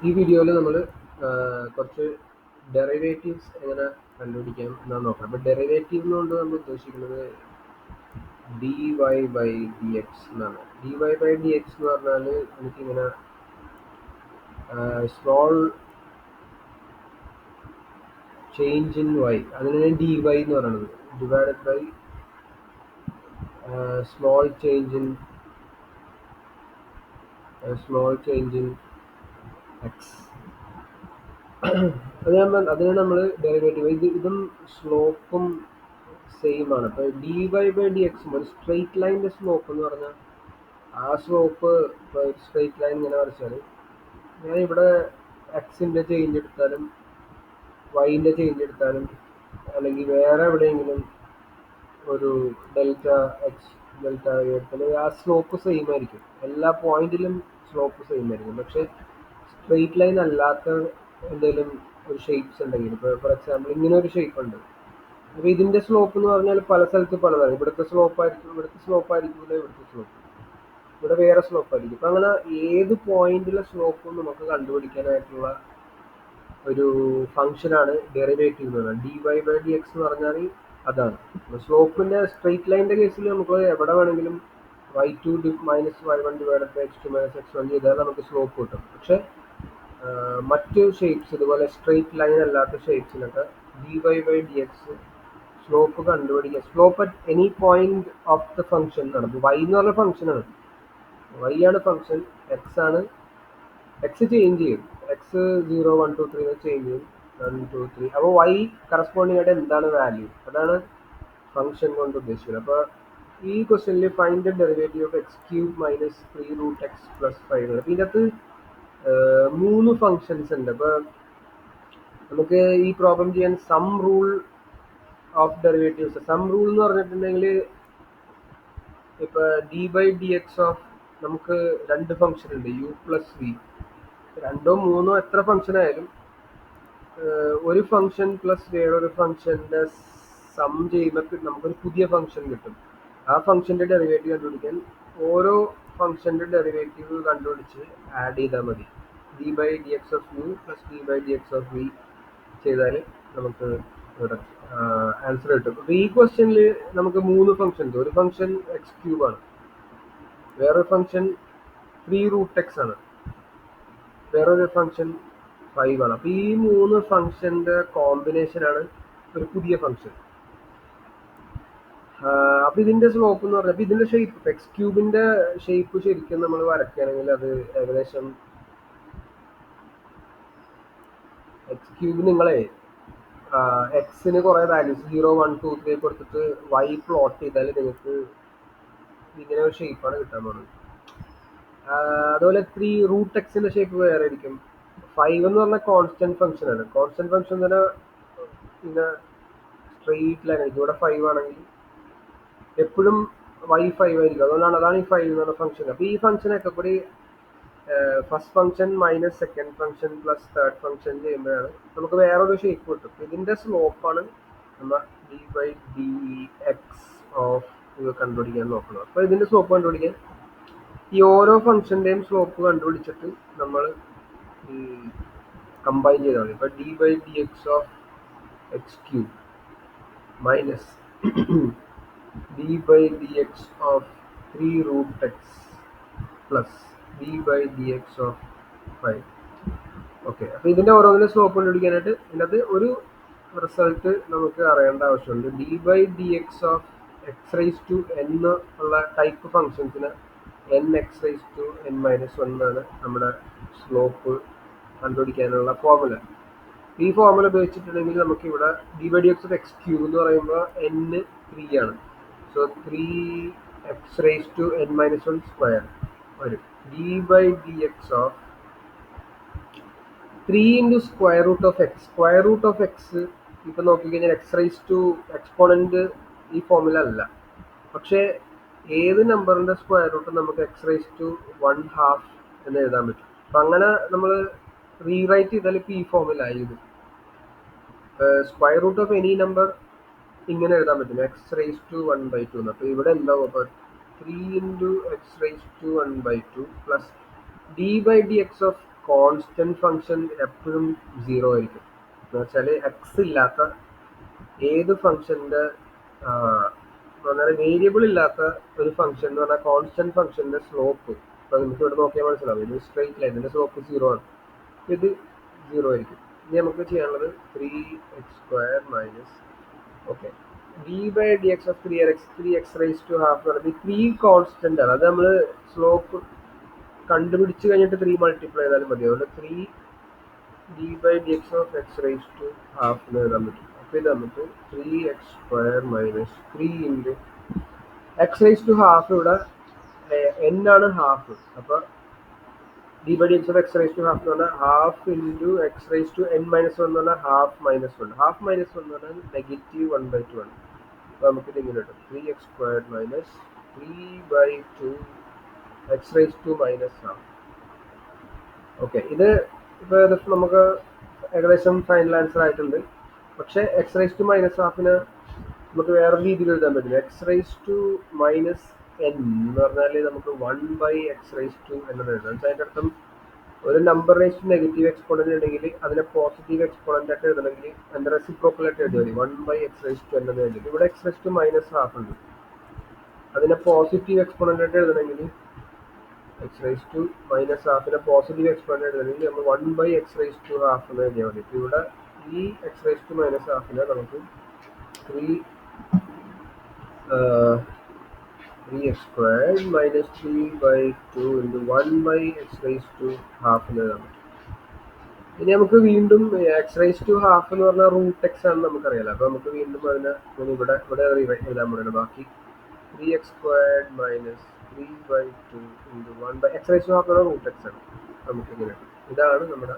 ഈ വീഡിയോയിൽ നമ്മൾ കുറച്ച് ഡെറിവേറ്റീവ്സ് എങ്ങനെ കണ്ടുപിടിക്കാം എന്നാണ് നോക്കാം. അപ്പോൾ ഡെറിവേറ്റീവ് കൊണ്ട് നമ്മൾ ഉദ്ദേശിക്കുന്നത് D Y by D X എന്നാണ്. D Y by D X എന്ന് പറഞ്ഞാൽ എനിക്കിങ്ങനെ സ്മോൾ ചേഞ്ച് ഇൻ വൈ, അതിനാണ് ഡി വൈ എന്ന് പറയുന്നത്, divided by small change in X. അതിനാണ് നമ്മൾ ഡെറിവേറ്റീവ്. ഇതും സ്ലോപ്പും സെയിം ആണ്. അപ്പോൾ D Y by D X ഒരു സ്ട്രെയിറ്റ് ലൈനിൻ്റെ സ്ലോപ്പ് എന്ന് പറഞ്ഞാൽ ആ സ്ലോപ്പ് ഇപ്പോൾ സ്ട്രെയിറ്റ് ലൈൻ ഇങ്ങനെ വരച്ചാൽ ഞാൻ ഇവിടെ എക്സിൻ്റെ ചേഞ്ച് എടുത്താലും വൈൻ്റെ ചേഞ്ച് എടുത്താലും അല്ലെങ്കിൽ വേറെ എവിടെയെങ്കിലും ഒരു ഡെൽറ്റ എക്സ് ഡെൽറ്റ എടുത്താൽ ആ സ്ലോപ്പ് സെയിം ആയിരിക്കും. എല്ലാ പോയിന്റിലും സ്ലോപ്പ് സെയിം ആയിരിക്കും. പക്ഷേ സ്ട്രെയിറ്റ് ലൈൻ അല്ലാത്ത എന്തെങ്കിലും ഒരു ഷേപ്സ് ഉണ്ടെങ്കിൽ, ഇപ്പോൾ ഫോർ എക്സാമ്പിൾ ഇങ്ങനെ ഒരു ഷേപ്പ് ഉണ്ട്, അപ്പോൾ ഇതിൻ്റെ സ്ലോപ്പ് എന്ന് പറഞ്ഞാൽ പല സ്ഥലത്ത് പലതാണ്. ഇവിടുത്തെ സ്ലോപ്പ് ആയിരിക്കും, ഇവിടുത്തെ സ്ലോപ്പ്, ഇവിടെ വേറെ സ്ലോപ്പ് ആയിരിക്കും. അപ്പം അങ്ങനെ ഏത് പോയിന്റിലെ സ്ലോപ്പും നമുക്ക് കണ്ടുപിടിക്കാനായിട്ടുള്ള ഒരു ഫംഗ്ഷനാണ് ഡെറിവേറ്റീവ് എന്ന് പറയുന്നത്. D Y by D X എന്ന് പറഞ്ഞാൽ അതാണ്. സ്ലോപ്പിൻ്റെ സ്ട്രെയിറ്റ് ലൈനിൻ്റെ കേസിൽ നമുക്ക് എവിടെ വേണമെങ്കിലും y2 minus y1 divided by x2 minus x1 ചെയ്താൽ നമുക്ക് സ്ലോപ്പ് കിട്ടും. പക്ഷേ മറ്റ് ഷേപ്സ്, ഇതുപോലെ സ്ട്രെയിറ്റ് ലൈൻ അല്ലാത്ത ഷേപ്സിനൊക്കെ D Y by D X slope കണ്ടുപിടിക്കുക. Slope at any point of the function ആണ്. വൈ എന്ന് പറഞ്ഞ ഫംഗ്ഷനാണ്, വൈ ആണ് ഫംഗ്ഷൻ, എക്സ് ആണ്, എക്സ് ചേഞ്ച് ചെയ്യും, എക്സ് 0 1 2 3 ചേഞ്ച് ചെയ്യും, 1 2 3. അപ്പോൾ വൈ കറസ്പോണ്ടിങ് ആയിട്ട് എന്താണ് വാല്യൂ, അതാണ് ഫംഗ്ഷൻ കൊണ്ട് ഉദ്ദേശിക്കുന്നത്. അപ്പോൾ ഈ ക്വസ്റ്റ്യനിൽ find the derivative of X cube minus 3 root X plus 5 ആണ്. അപ്പോൾ ഇതിനകത്ത് 3 ഫംഗ്ഷൻസ് ഉണ്ട്. അപ്പോൾ നമുക്ക് ഈ പ്രോബ്ലം ചെയ്യാൻ sum rule of derivatives. Sum rule എന്ന് പറഞ്ഞിട്ടുണ്ടെങ്കിൽ ഇപ്പോൾ D by D X of നമുക്ക് രണ്ട് ഫംഗ്ഷൻ ഉണ്ട്, യു പ്ലസ് വി. രണ്ടോ മൂന്നോ എത്ര ഫംഗ്ഷൻ ആയാലും ഒരു ഫംഗ്ഷൻ പ്ലസ് വേറൊരു ഫംഗ്ഷൻ്റെ സം ചെയ്യുമ്പോൾ നമുക്കൊരു പുതിയ ഫംഗ്ഷൻ കിട്ടും. ആ ഫംഗ്ഷൻ്റെ ഡെറിവേറ്റീവ് കണ്ടുപിടിക്കാൻ ഓരോ ഫംഗ്ഷൻ്റെ ഡെറിവേറ്റീവ് കണ്ടുപിടിച്ച് ആഡ് ചെയ്താൽ മതി. D by D X of U plus D by D X of V ചെയ്താൽ നമുക്ക് ഇവിടെ ആൻസർ കിട്ടും. അപ്പോൾ ഈ ക്വസ്റ്റ്യനിൽ നമുക്ക് 3 ഫംഗ്ഷൻസ്, ഒരു ഫംഗ്ഷൻ എക്സ് ക്യൂബാണ്, വേറൊരു ഫംഗ്ഷൻ 3 റൂട്ട് എക്സ് ആണ്, വേറൊരു ഫംഗ്ഷൻ 5 ആണ്. അപ്പോൾ ഈ 3 ഫംഗ്ഷൻ്റെ കോമ്പിനേഷനാണ് ഒരു പുതിയ ഫംഗ്ഷൻ. അപ്പോൾ ഇതിൻ്റെ സ്ലോപ്പ് എന്ന് പറഞ്ഞാൽ, അപ്പോൾ ഇതിൻ്റെ ഷേപ്പ്, എക്സ് ക്യൂബിൻ്റെ ഷേപ്പ് ശരിക്കും നമ്മൾ വരയ്ക്കുകയാണെങ്കിൽ അത് ഏകദേശം എക്സ് ക്യൂബ് നിങ്ങളെ എക്സിന് കുറേ വാല്യൂസ് 0 1 2 3 കൊടുത്തിട്ട് വൈ പ്ലോട്ട് ചെയ്താൽ നിങ്ങൾക്ക് ഇങ്ങനെ ഒരു ഷേപ്പാണ് കിട്ടാൻ പോകുന്നത്. അതുപോലെ 3 റൂട്ട് എക്സിൻ്റെ ഷേപ്പ് വേറെ ആയിരിക്കും. 5 എന്ന് പറഞ്ഞാൽ കോൺസ്റ്റന്റ് ഫംഗ്ഷനാണ്. കോൺസ്റ്റന്റ് ഫംഗ്ഷൻ തന്നെ പിന്നെ സ്ട്രെയിറ്റ് ലൈൻ ആയിരിക്കും. ഇവിടെ 5 ആണെങ്കിൽ എപ്പോഴും y 5 ആയിരിക്കും. അതാണ് ഈ 5 എന്ന് പറഞ്ഞ ഫംഗ്ഷൻ. അപ്പോൾ ഈ ഫംഗ്ഷനൊക്കെ കൂടി first function minus second function plus third function ചെയ്യുമ്പോഴാണ് നമുക്ക് വേറൊരു ഷേപ്പ് കിട്ടും. ഇതിൻ്റെ സ്ലോപ്പാണ് നമ്മൾ d by D X of ഇത് കണ്ടുപിടിക്കാൻ നോക്കുന്നത്. അപ്പോൾ ഇതിൻ്റെ സ്ലോപ്പ് കണ്ടുപിടിക്കാൻ ഈ ഓരോ ഫംഗ്ഷൻ്റെയും സ്ലോപ്പ് കണ്ടുപിടിച്ചിട്ട് നമ്മൾ ഈ കമ്പൈൻ ചെയ്താൽ മതി. ഇപ്പോൾ D by D X of X cube minus d by D X of 3 root X plus D by D X of 5. Okay, അപ്പോൾ ഇതിൻ്റെ ഓരോന്നിൻ്റെ സ്ലോപ്പ് കണ്ടുപിടിക്കാനായിട്ട് ഇതിനകത്ത് ഒരു റിസൾട്ട് നമുക്ക് അറിയേണ്ട ആവശ്യമുണ്ട്. D by D X of X raise to N ഉള്ള type ഫംഗ്ഷൻസിന് N X raise to N minus 1 ആണ് നമ്മുടെ സ്ലോപ്പ് കണ്ടുപിടിക്കാനുള്ള ഫോർമുല. ഈ ഫോർമുല ഉപയോഗിച്ചിട്ടുണ്ടെങ്കിൽ നമുക്ക് ഇവിടെ D by D X of X cube എന്ന് പറയുമ്പോൾ n 3 ആണ്. So 3 X raise to N minus 1 square വരും. D by D X of 3 into square root of X. Square root of X ഇപ്പം നോക്കിക്കഴിഞ്ഞാൽ എക്സ് റൈസ് ടു എക്സ്പോണൻറ്റ് ഈ formula അല്ല, പക്ഷേ ഏത് നമ്പറിൻ്റെ സ്ക്വയർ റൂട്ട് നമുക്ക് എക്സ് റൈസ് ടു 1/2 എന്ന് എഴുതാൻ പറ്റും. അപ്പം അങ്ങനെ നമ്മൾ റീറൈറ്റ് ചെയ്താൽ ഇപ്പോൾ ഈ ഫോർമുല ആയത് square root of any number ഇങ്ങനെ എഴുതാൻ പറ്റും, എക്സ് റൈസ് ടു 1/2 എന്ന്. അപ്പോൾ ഇവിടെ എന്താവും, അപ്പോൾ 3 into x raise to 1/2 plus D by D X of constant function എപ്പോഴും 0 ആയിരിക്കും. എന്ന് വെച്ചാൽ എക്സ് ഇല്ലാത്ത ഏത് ഫംഗ്ഷന്റെ വേരിയബിൾ ഇല്ലാത്ത ഒരു ഫംഗ്ഷൻ എന്ന് പറഞ്ഞാൽ കോൺസ്റ്റന്റ് ഫംഗ്ഷന്റെ സ്ലോപ്പ് ഇപ്പൊ നമുക്ക് ഇവിടെ നോക്കിയാൽ മനസ്സിലാവും. ഇത് സ്ട്രെയിറ്റ് ലൈൻ, ഇതിന്റെ സ്ലോപ്പ് 0 ആണ്. ഇത് 0 ആയിരിക്കും. ഇനി നമുക്ക് ചെയ്യാനുള്ളത് 3x² minus okay d/dx of 3x raised to half എന്ന് പറയുന്നത് 3 കോൺസ്റ്റന്റ് ആണ്. അത് നമ്മൾ സ്ലോപ്പ് കണ്ടുപിടിച്ച് കഴിഞ്ഞിട്ട് 3 മൾട്ടിപ്ലൈ ചെയ്താലും മതി. അതുകൊണ്ട് 3d/dx of x raised to half എന്ന് എഴുതാൻ പറ്റും. അപ്പോൾ ഇത് നമുക്ക് 3x² minus 3 into x raised to half ഇവിടെ n ആണ് ഹാഫ്. അപ്പോൾ d/dx of x raised to half എന്ന് പറഞ്ഞാൽ half into x raised to n minus 1 എന്ന് പറഞ്ഞാൽ ഹാഫ് മൈനസ് 1. ഹാഫ് മൈനസ് 1 എന്ന് പറഞ്ഞാൽ -1/2 ആണ്. അപ്പോൾ നമുക്കിത് ഇങ്ങനെ കിട്ടും 3x² minus 3/2 x raised to minus half. Okay, ഇത് ഇപ്പോൾ ഏകദേശം നമുക്ക് ഏകദേശം ഫൈനൽ ആൻസർ ആയിട്ടുണ്ട്. പക്ഷേ x raised to minus halfന് നമുക്ക് വേറെ രീതിയിൽ എഴുതാൻ പറ്റില്ല. x raised to minus n എന്ന് പറഞ്ഞാൽ നമുക്ക് 1/x raised to എന്നത് എഴുതാം. അതിൻ്റെ അർത്ഥം ഒരു നമ്പർ റേസ്റ്റ് നെഗറ്റീവ് എക്സ്പോണന്റ് ഉണ്ടെങ്കിൽ അതിനെ പോസിറ്റീവ് എക്സ്പോണന്റ് ആയിട്ട് എഴുതണമെങ്കിൽ അതിന്റെ റെസിപ്രോക്കൽ ആയിട്ട് എഴുതിയാൽ മതി 1/x raised to എന്നത് എഴുതി. ഇവിടെ x raised to minus half ഉണ്ട്. അതിനെ പോസിറ്റീവ് എക്സ്പോണന്റ് ആയിട്ട് എഴുതണമെങ്കിൽ x raised to minus halfനെ പോസിറ്റീവ് എക്സ്പോണന്റ് എഴുതണമെങ്കിൽ നമ്മൾ 1/x raised to half എന്ന് എഴുതിയാൽ മതി. ഇപ്പോൾ ഇവിടെ ഈ x raised to minus halfനെ നമുക്ക് 3x² minus 3/2 into 1/x raised to half എന്ന് എഴുതാൻ പറ്റും. ഇനി നമുക്ക് വീണ്ടും x raised to half എന്ന് പറഞ്ഞാൽ √x ആണെന്ന് നമുക്കറിയാലോ. അപ്പോൾ നമുക്ക് വീണ്ടും അതിനെ ഇവിടെ എഴുതാൻ പറ്റുന്നത് ബാക്കി 3x² minus 3/2 into 1/x raised to half എന്ന് പറഞ്ഞാൽ √x ആണ്. നമുക്കിങ്ങനെ ഇതാണ് നമ്മുടെ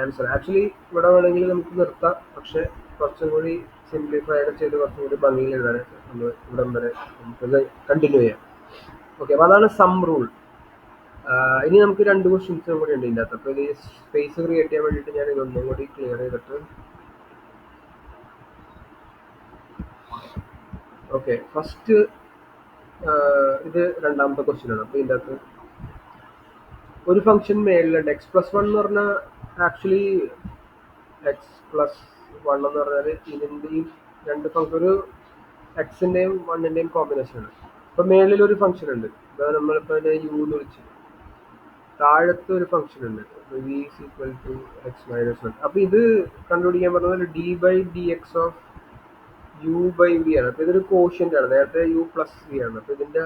ആൻസർ. ആക്ച്വലി ഇവിടെ വേണമെങ്കിൽ നമുക്ക് നിർത്താം, പക്ഷെ കുറച്ചും കൂടി സിംപ്ലിഫൈ ഒക്കെ ചെയ്ത് കുറച്ചും കൂടി ഭംഗിയിൽ എഴുതാനായിട്ട് നമ്മൾ ഇവിടം വരെ നമുക്കത് കണ്ടിന്യൂ ചെയ്യാം. ഓക്കെ, അപ്പോൾ അതാണ് സം റൂൾ. ഇനി നമുക്ക് 2 ക്വസ്റ്റ്യൻസും കൂടി ഉണ്ട് ഇതിൻ്റെ അകത്ത്. അപ്പോൾ ഇത് സ്പേസ് ക്രിയേറ്റ് ചെയ്യാൻ വേണ്ടിയിട്ട് ഞാൻ ഇതൊന്നും കൂടി ക്ലിയർ ചെയ്തിട്ട് ഓക്കെ, ഫസ്റ്റ് ഇത് രണ്ടാമത്തെ ക്വസ്റ്റ്യൻ ആണ്. അപ്പോൾ ഇതിൻ്റെ അകത്ത് ഒരു ഫംഗ്ഷൻ മേളിലുണ്ട് x+1 എന്ന് പറഞ്ഞാൽ ആക്ച്വലി x+1 എന്ന് പറഞ്ഞാൽ ഇതിൻ്റെയും രണ്ട് ഫംഗ്ഷൻ ഒരു എക്സിൻ്റെയും 1-ൻ്റെയും കോമ്പിനേഷനാണ്. അപ്പോൾ മേളിൽ ഒരു ഫംഗ്ഷൻ ഉണ്ട്, ഇപ്പോൾ നമ്മളിപ്പോൾ അതിനെ u എന്ന് വിളിച്ചു. താഴത്ത് ഒരു ഫംഗ്ഷൻ ഉണ്ട് v is equal to x minus 1. അപ്പോൾ ഇത് കണ്ടുപിടിക്കാൻ പറഞ്ഞാൽ d/dx of u/v ആണ്. അപ്പോൾ ഇതൊരു കോഷ്യൻ്റ് ആണ്. നേരത്തെ u plus v ആണ്. അപ്പോൾ ഇതിൻ്റെ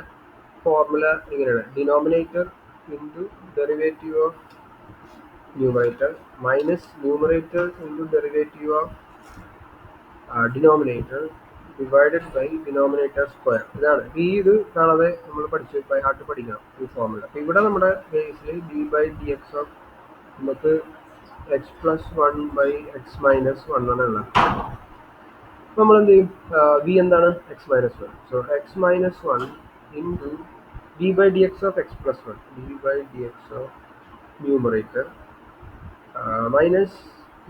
ഫോർമുല ഇങ്ങനെയാണ്: denominator into derivative of numerator minus numerator into derivative of denominator divided by denominator square. ഇതാണ് ഇത് കാണാതെ നമ്മൾ പഠിച്ചു ബൈ ഹാർട്ട് പഠിക്കണം ഈ ഫോർമുല. അപ്പോൾ ഇവിടെ നമ്മുടെ ബേസിൽ d/dx of നമുക്ക് x+1/x minus 1 ആണ് ഉള്ളത്. അപ്പോൾ നമ്മൾ എന്ത് ചെയ്യും? v എന്താണ്? x minus 1. So x minus 1 into d/dx of x+1, d/dx of numerator minus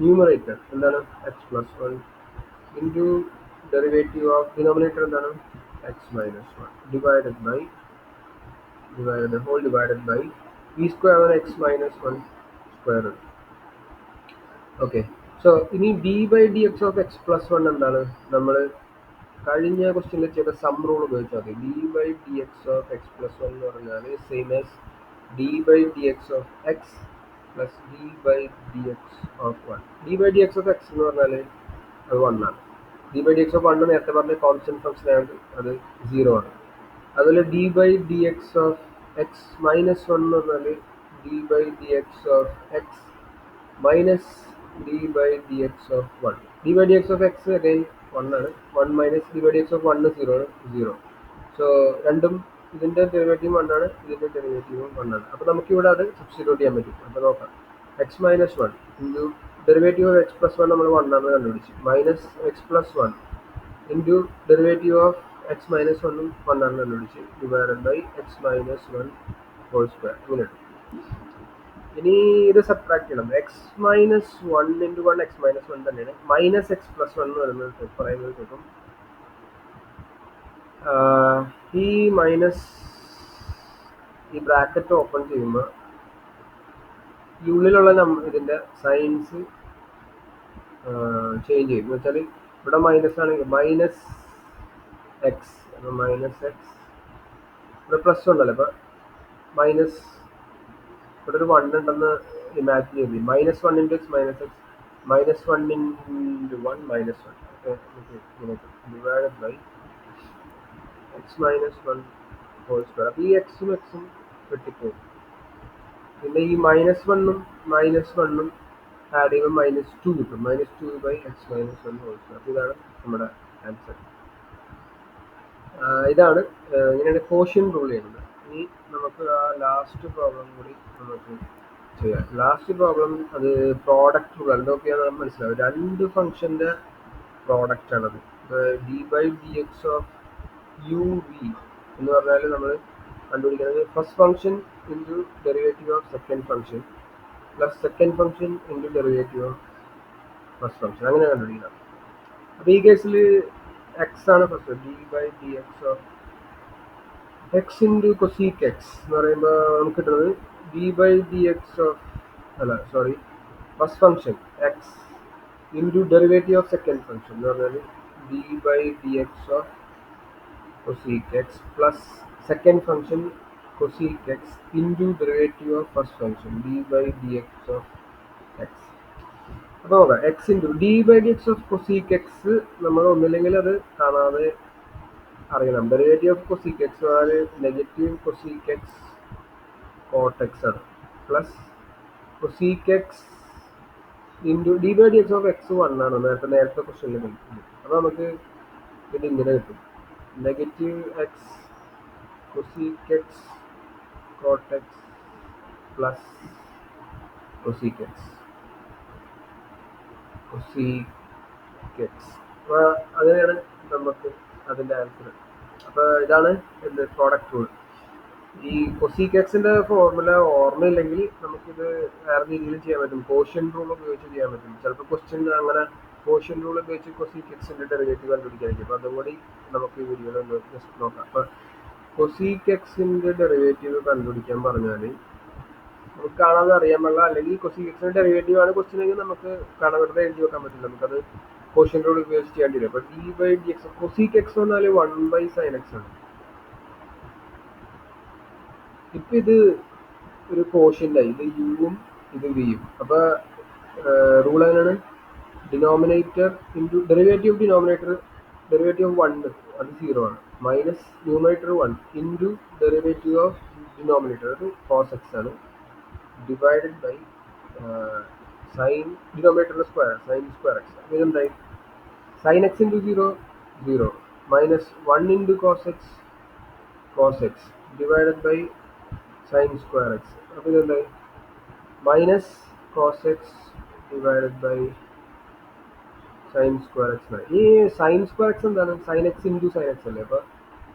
numerator എന്താണ്? x+1 into derivative of denominator എന്താണ്? x minus 1 divided by v square x minus 1 square. Okay, so ഇനി d/dx of x+1 എന്താണ്? നമ്മൾ കഴിഞ്ഞ ക്വസ്റ്റ്യനിൽ ചെയ്ത some rule ഉപയോഗിച്ചാൽ മതി. d/dx of x+1 എന്ന് പറഞ്ഞാൽ same as d/dx of x plus d/dx of 1. d/dx of x എന്ന് പറഞ്ഞാൽ അത് 1 ആണ്. d/dx of 1 നേരത്തെ പറഞ്ഞ കോൺസ്റ്റന്റ് ഫംഗ്ഷൻ ആയതുകൊണ്ട് അത് 0 ആണ്. അതുപോലെ d/dx of x minus 1 എന്ന് പറഞ്ഞാൽ d/dx of x minus d/dx of 1. d/dx of x again 1 ആണ്. 1 minus d/dx of 1 0 ആണ്, 0. സോ രണ്ടും ഇതിൻ്റെ ഡെറിവേറ്റീവ് 1 ആണ്, ഇതിൻ്റെ ഡെറിവേറ്റീവും 1 ആണ്. അപ്പോൾ നമുക്കിവിടെ അത് സബ്സ്റ്റിറ്റ്യൂട്ട് ചെയ്യാൻ പറ്റും. അപ്പോൾ നോക്കാം, x minus 1 into derivative of x+1 നമ്മൾ 1 ആണ് കണ്ടുപിടിച്ചു, minus x+1 into derivative of x minus 1 1 ആണ് കണ്ടുപിടിച്ച് divided by x minus 1 whole square. ഇങ്ങനെ ഇനി ഇത് സബ്ട്രാക്ട് ചെയ്യണം. x minus 1 into 1 x minus 1 തന്നെയാണ്. മൈനസ് x+1 എന്ന് പറയുന്നത് കിട്ടും. ഈ മൈനസ് ഈ ബ്രാക്കറ്റ് ഓപ്പൺ ചെയ്യുമ്പോൾ ഈ ഉള്ളിലുള്ള ഇതിന്റെ സൈൻസ് ചേഞ്ച് ചെയ്യും എന്ന് വെച്ചാൽ ഇവിടെ മൈനസ് ആണെങ്കിൽ മൈനസ് എക്സ്, മൈനസ് എക്സ്, ഇവിടെ പ്ലസ് ഉണ്ടല്ലോ, ഇപ്പൊ മൈനസ് ഇവിടെ ഒരു 1 ഉണ്ടെന്ന് ഇമാജിൻ ചെയ്ത് minus 1 into x minus x minus 1 into 1 minus 1 divided by x minus 1 whole square. അപ്പോൾ ഈ എക്സും എക്സും വെട്ടിപ്പോകും. പിന്നെ ഈ -1ഉം ആഡ് ചെയ്യുമ്പോൾ -2 കിട്ടും. -2 by x minus 1 whole square. അപ്പോൾ ഇതാണ് നമ്മുടെ ആൻസർ. ഇതാണ് ഇങ്ങനെയാണ് കോഷ്യൻ റൂൾ ചെയ്യുന്നത്. ഇനി നമുക്ക് ആ ലാസ്റ്റ് പ്രോബ്ലം കൂടി നമുക്ക് ചെയ്യാം. ലാസ്റ്റ് പ്രോബ്ലം അത് പ്രോഡക്റ്റ് റൂൾ എന്തൊക്കെയാണെന്ന് നമുക്ക് മനസ്സിലാവും. രണ്ട് ഫംഗ്ഷൻ്റെ പ്രോഡക്റ്റ് ആണത്. D by D X of u v എന്ന് പറഞ്ഞാൽ നമ്മൾ കണ്ടുപിടിക്കുന്നത് first function into derivative of second function plus second function into derivative of first function, അങ്ങനെ കണ്ടുപിടിക്കണം. അപ്പോൾ ഈ കേസിൽ എക്സ് ആണ് first. D by D X of x into cosec x എന്ന് പറയുമ്പോൾ നമുക്ക് കിട്ടുന്നത് d by D X of first function X into derivative of second function എന്ന് പറഞ്ഞാൽ D by D X of cosec X plus second function cosec X into derivative of first function D by D X of X. അപ്പോൾ നോക്കാം, X into D by D X of cosec X നമ്മൾ ഒന്നില്ലെങ്കിൽ അത് കാണാതെ അറിയണം. Derivative of cosec X പറഞ്ഞാൽ negative cosec X cot X ആണ് plus cosec X into D by D X of X 1 ആണ് നേരത്തെ ക്വസ്റ്റ്യനിൽ കിട്ടുന്നത്. അപ്പോൾ നമുക്ക് ഇത് ഇങ്ങനെ കിട്ടും, negative X cosec X cot X plus cosec X അപ്പോൾ അങ്ങനെയാണ് നമുക്ക് അതിൻ്റെ ആൻസർ. അപ്പോൾ ഇതാണ് എന്ത് പ്രോഡക്റ്റ് റൂൾ. ഈ കൊസീക്ക് എക്സിൻ്റെ ഫോർമുല ഓർമ്മയില്ലെങ്കിൽ നമുക്കിത് വേറെ രീതിയിൽ ചെയ്യാൻ പറ്റും. കോഷ്യൻ റൂൾ ഉപയോഗിച്ച് ചെയ്യാൻ പറ്റും. ചിലപ്പോൾ ക്വസ്റ്റ്യൻ അങ്ങനെ കോഷ്യൻ റൂൾ ഉപയോഗിച്ച് കൊസീക്ക് എക്സിൻ്റെ ഡെറിവേറ്റീവ് കണ്ടുപിടിക്കാനായിരിക്കും. അപ്പോൾ അതുകൂടി നമുക്ക് ഈ വീഡിയോയിൽ ഒന്ന് ജസ്റ്റ് നോക്കാം. അപ്പോൾ കൊസീക്ക് എക്സിൻ്റെ ഡെറിവേറ്റീവ് കണ്ടുപിടിക്കാൻ പറഞ്ഞാൽ നമുക്ക് കാണാതെ അറിയാൻ പാടില്ല. അല്ലെങ്കിൽ കൊസീക്ക് എക്സിൻ്റെ ഡെറിവേറ്റീവ് ആണ് ക്വസ്റ്റ്യൻ എങ്കിൽ നമുക്ക് കാണാതെ എഴുതി വെക്കാൻ പറ്റില്ല. നമുക്കത് കോഷ്യൻ റൂൾ ഉപയോഗിച്ച് ചെയ്യേണ്ടി വരും. അപ്പോൾ d by D x cosec X പറഞ്ഞാൽ 1 ബൈ സൈൻ എക്സ് ആണ്. ഇപ്പം ഇത് ഒരു കോഷ്യൻ്റായി, ഇത് യുവും ഇത് വിയും. അപ്പോൾ റൂൾ എങ്ങനെയാണ്, denominator into derivative of denominator derivative of 1 അത് 0 ആണ് minus numerator 1 into derivative of denominator അത് കോസ് എക്സ് ആണ് ഡിവൈഡഡ് ബൈ സൈൻ ഡിനോമിനേറ്ററിൻ്റെ സ്ക്വയർ സൈൻ സ്ക്വയർ എക്സ്. അപ്പോൾ ഇതെന്തായി sine X into 0 minus 1 into cos X divided by sine square X. അപ്പോൾ ഇതെന്തായി minus cos X divided by sine square X. ഈ sine square X എന്താണ്, sine X into sine X അല്ലേ. അപ്പോൾ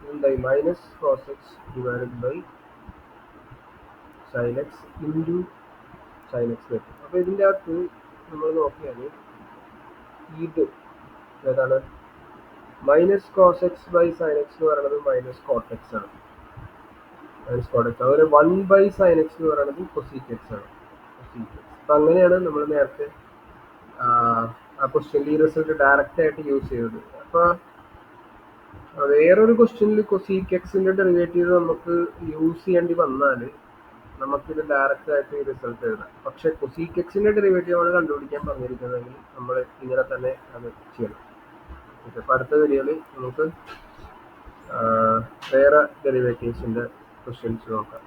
ഇതെന്തായി minus cos X divided by sine X into sine X വരും. അപ്പോൾ ഇതിൻ്റെ അകത്ത് നമ്മൾ നോക്കിയാൽ ഇത് ഏതാണ് minus cos X by sine X എന്ന് പറയുന്നത് മൈനസ് കോട്ട് എക്സ് ആണ്. അതുപോലെ 1 ബൈ സൈൻ എക്സ് എന്ന് പറയുന്നത് കൊസീക്ക് എക്സ് ആണ്. അപ്പം അങ്ങനെയാണ് നമ്മൾ നേരത്തെ ആ ക്വസ്റ്റ്യനിൽ ഈ റിസൾട്ട് ഡയറക്റ്റ് ആയിട്ട് യൂസ് ചെയ്തത്. അപ്പോൾ വേറൊരു ക്വസ്റ്റ്യനിൽ കൊസീക്ക് എക്സിൻ്റെ ഡെറിവേറ്റീവ് നമുക്ക് യൂസ് ചെയ്യേണ്ടി വന്നാൽ നമുക്കിത് ഡയറക്റ്റ് ആയിട്ട് ഈ റിസൾട്ട് എഴുതാം. പക്ഷേ കൊസീക്ക് എക്സിൻ്റെ ഡെറിവേറ്റീവ് ആണ് കണ്ടുപിടിക്കാൻ പറഞ്ഞിരിക്കുന്നതെങ്കിൽ നമ്മൾ ഇങ്ങനെ തന്നെ അത് ചെയ്യണം. അപ്പോൾ അടുത്ത വീഡിയോയിൽ നമുക്ക് വേറെ ഡെറിവേറ്റീവ്സിൻ്റെ ക്വസ്റ്റ്യൻസ് നോക്കാം.